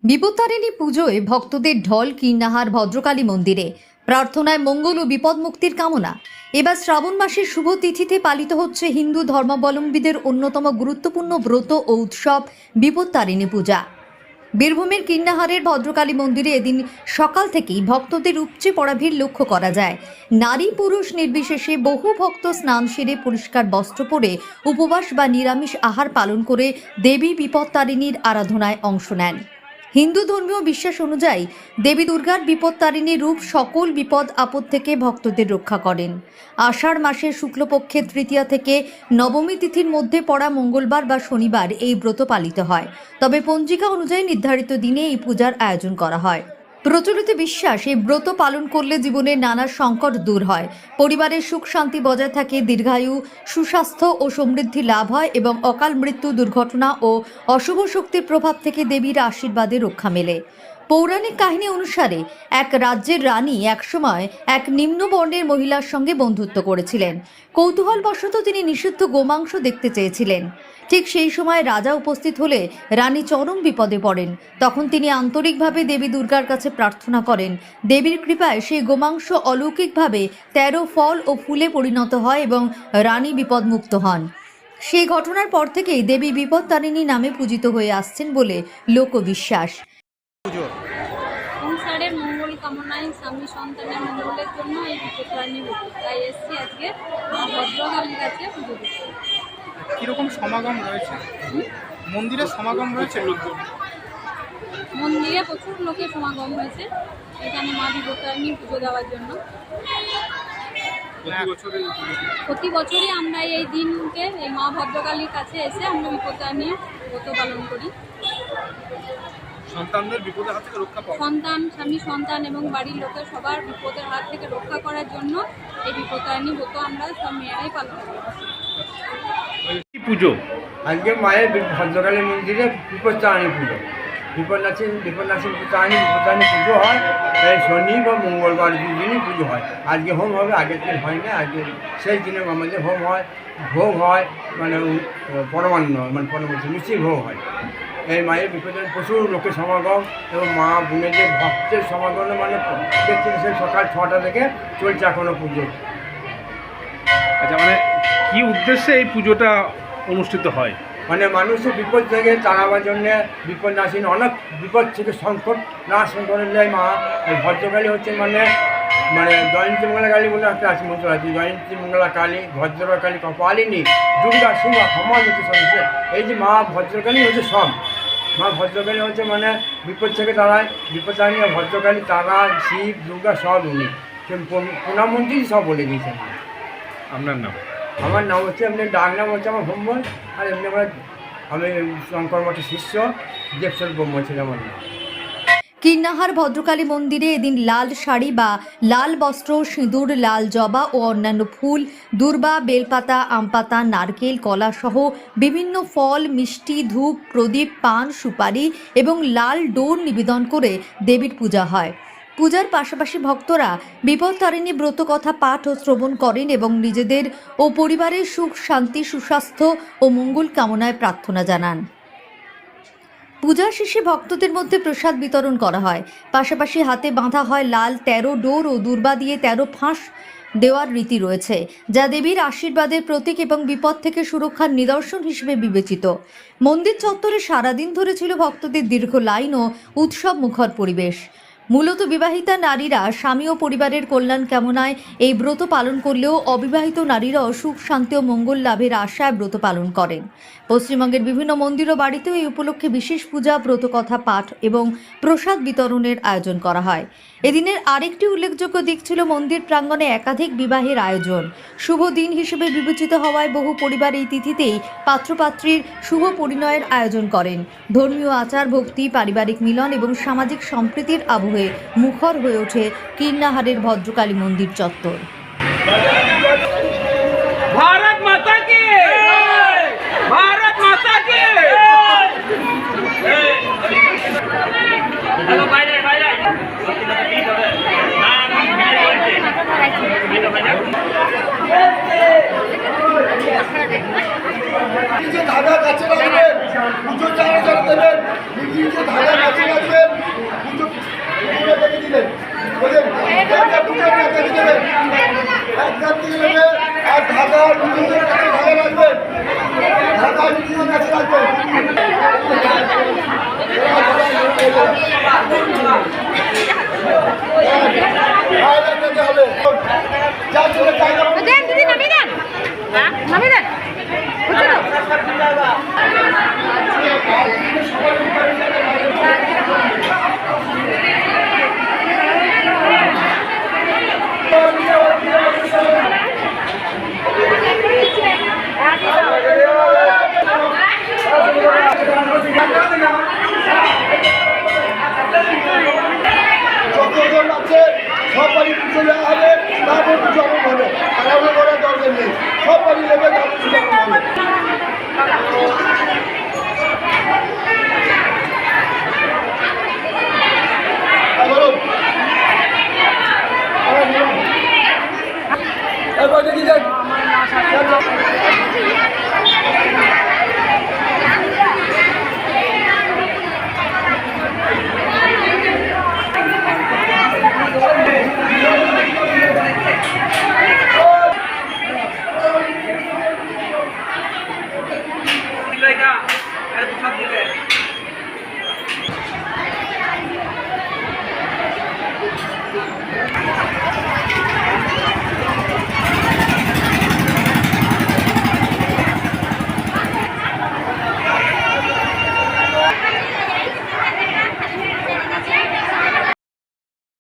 বিপত্তারিণী পুজোয় ভক্তদের ঢল কীর্ণাহার ভদ্রকালী মন্দিরে প্রার্থনায় মঙ্গল ও বিপদ মুক্তির কামনা। এবার শ্রাবণ মাসের শুভ তিথিতে পালিত হচ্ছে হিন্দু ধর্মাবলম্বীদের অন্যতম গুরুত্বপূর্ণ ব্রত ও উৎসব বিপত্তারিণী পূজা। বীরভূমের কীর্ণাহারের ভদ্রকালী মন্দিরে এদিন সকাল থেকেই ভক্তদের উপচে পড়া ভিড় লক্ষ্য করা যায়। নারী পুরুষ নির্বিশেষে বহু ভক্ত স্নান সেরে পরিষ্কার বস্ত্র পরে উপবাস বা নিরামিষ আহার পালন করে দেবী বিপত্তারিণীর আরাধনায় অংশ নেন। হিন্দু ধর্মীয় বিশ্বাস অনুযায়ী দেবী দুর্গার বিপত্তারিণী রূপ সকল বিপদ আপদ থেকে ভক্তদের রক্ষা করেন। আষাঢ় মাসের শুক্লপক্ষের তৃতীয়া থেকে নবমী তিথির মধ্যে পড়া মঙ্গলবার বা শনিবার এই ব্রত পালিত হয়। তবে পঞ্জিকা অনুযায়ী নির্ধারিত দিনে এই পূজার আয়োজন করা হয়। প্রচলিত বিশ্বাস এই ব্রত পালন করলে জীবনের নানা সংকট দূর হয়, পরিবারের সুখ শান্তি বজায় থাকে, দীর্ঘায়ু, সুস্বাস্থ্য ও সমৃদ্ধি লাভ হয় এবং অকাল মৃত্যু, দুর্ঘটনা ও অশুভ শক্তির প্রভাব থেকে দেবীর আশীর্বাদে রক্ষা মেলে। পৌরাণিক কাহিনী অনুসারে এক রাজ্যের রানী একসময় এক নিম্নবর্ণের মহিলার সঙ্গে বন্ধুত্ব করেছিলেন। কৌতূহলবশত তিনি নিষিদ্ধ গোমাংস দেখতে চেয়েছিলেন। ঠিক সেই সময় রাজা উপস্থিত হলে রানী চরম বিপদে পড়েন। তখন তিনি আন্তরিকভাবে দেবী দুর্গার কাছে প্রার্থনা করেন। দেবীর কৃপায় সেই গোমাংস অলৌকিকভাবে 13 ফল ও ফুলে পরিণত হয় এবং রানী বিপদমুক্ত হন। সেই ঘটনার পর থেকেই দেবী বিপত্তারিণী নামে পূজিত হয়ে আসছেন বলে লোকবিশ্বাস। সংসারের মঙ্গল কামনায় স্বামী সন্তানের মঙ্গলের জন্য এই বিপত্তারিণী ব্রত, তাই এসছি আজকে ভদ্রকালীর কাছে পুজো দিতে। কিরকম সমাগম রয়েছে? মন্দিরে সমাগম রয়েছে? মন্দিরে প্রচুর লোকের সমাগম হয়েছে এখানে মা বিপত্তারিণী পুজো দেওয়ার জন্য। প্রতি বছরই আমরা এই দিনকে এই মা ভদ্রকালীর কাছে এসে আমরা বিপত্তারিণী ব্রত পালন করি। সন্তানদের বিপদের হাত থেকে রক্ষা পাওয়া, সন্তান, স্বামী, সন্তান এবং বাড়ির লোকের সবার বিপদের হাত থেকে রক্ষা করার জন্য এই বিপত্তারিণী ব্রত আমরা সব মেয়েরাই পালন করি। পুজো আজকে মায়ের ভদ্রকালী মন্দিরে বিপত্তারিণী পুজো, বিপন্নাসী বিপত্তারিণী পুজো হয়। এই শনি বা মঙ্গলবার দুদিনই পুজো হয়। আজকে হোম হবে, আগের দিন হয় না। আজকে সেই দিনে আমাদের হোম হয়, ভোগ হয়, মানে পরমান্ন মানে পরমান্ন মিষ্টি ভোগ হয়। এই মায়ের বিপদের প্রচুর লোকের সমাগম এবং মা বোনেদের ভক্তের সমাগম, মানে দেখছি সেই সকাল 6টা থেকে চলছে এখনো পুজো। আচ্ছা, মানে কি উদ্দেশ্যে এই পুজোটা অনুষ্ঠিত হয়? মানে মানুষের বিপদ থেকে তাড়াবার জন্যে, বিপদ নাশিনী অনেক বিপদ থেকে সংকট নাশ করলে মা ভদ্রকালী হচ্ছে মানে জয়ন্তী মঙ্গলা কালী বলে একটা আছে মন্ত্র আছে। জয়ন্তী মঙ্গলা কালী, ভদ্রকালী, কপালিনী, দুর্গা, সিংহা, ক্ষমা হচ্ছে সদস্য। এই যে মা ভদ্রকালী হচ্ছে সব। মা ভদ্রকালী হচ্ছে মানে বিপদ থেকে তারায়, বিপত্তারিণী ভদ্রকালী, তারা, শিব, দুর্গা সব উনি প্রণামন্ত্রী সব বলে দিয়েছেন। আপনার নাম? আমার নাম হচ্ছে, এমনি ডাক নাম হচ্ছে আমার ভ্রমণ, আর এমনি আমি শঙ্কর মঠের শিষ্য দেবসর ব্রহ্ম ছিল আমার নাম। কীর্ণাহার ভদ্রকালী মন্দিরে এদিন লাল শাড়ি বা লাল বস্ত্র, সিঁদুর, লাল জবা ও অন্যান্য ফুল, দূর্বা, বেলপাতা, আমপাতা, নারকেল, কলা সহ বিভিন্ন ফল, মিষ্টি, ধূপ, প্রদীপ, পান, সুপারি এবং লাল ডোর নিবেদন করে দেবীর পূজা হয়। পূজার পাশাপাশি ভক্তরা বিপত্তারিণী ব্রত কথা পাঠ ও শ্রবণ করেন এবং নিজেদের ও পরিবারের সুখ শান্তি, সুস্বাস্থ্য ও মঙ্গল কামনায় প্রার্থনা জানান। পূজা শেষে ভক্তদের মধ্যে প্রসাদ বিতরণ করা হয়। পাশাপাশি হাতে বাঁধা হয় লাল 13 ডোর ও দূর্বা দিয়ে 13 ফাঁস দেওয়ার রীতি রয়েছে, যা দেবীর আশীর্বাদের প্রতীক এবং বিপদ থেকে সুরক্ষার নিদর্শন হিসেবে বিবেচিত। মন্দির চত্বরে সারাদিন ধরে ছিল ভক্তদের দীর্ঘ লাইন ও উৎসব মুখর পরিবেশ। মূলত বিবাহিতা নারীরা স্বামী ও পরিবারের কল্যাণ কামনায় এই ব্রত পালন করলেও অবিবাহিত নারীরাও সুখ শান্তি ও মঙ্গল লাভের আশায় ব্রত পালন করেন। পশ্চিমবঙ্গের বিভিন্ন মন্দির ও বাড়িতেও এই উপলক্ষে বিশেষ পূজা, ব্রতকথা পাঠ এবং প্রসাদ বিতরণের আয়োজন করা হয়। এদিনের আরেকটি উল্লেখযোগ্য দিক ছিল মন্দির প্রাঙ্গণে একাধিক বিবাহের আয়োজন। শুভ দিন হিসেবে বিবেচিত হওয়ায় বহু পরিবার এই তিথিতেই পাত্রপাত্রীর শুভ পরিণয়ের আয়োজন করেন। ধর্মীয় আচার, ভক্তি, পারিবারিক মিলন এবং সামাজিক সম্প্রীতির আবহে মুখর হয়ে ওঠে কীর্ণাহারের ভদ্রকালী মন্দির চত্বর। भारत माता की, भारत माता की। हेलो भाई ধাগা কাছে রাখবেন, পুজো চালা দেবেন, ধাগা কাছে রাখবেন। सब मिल जाएगा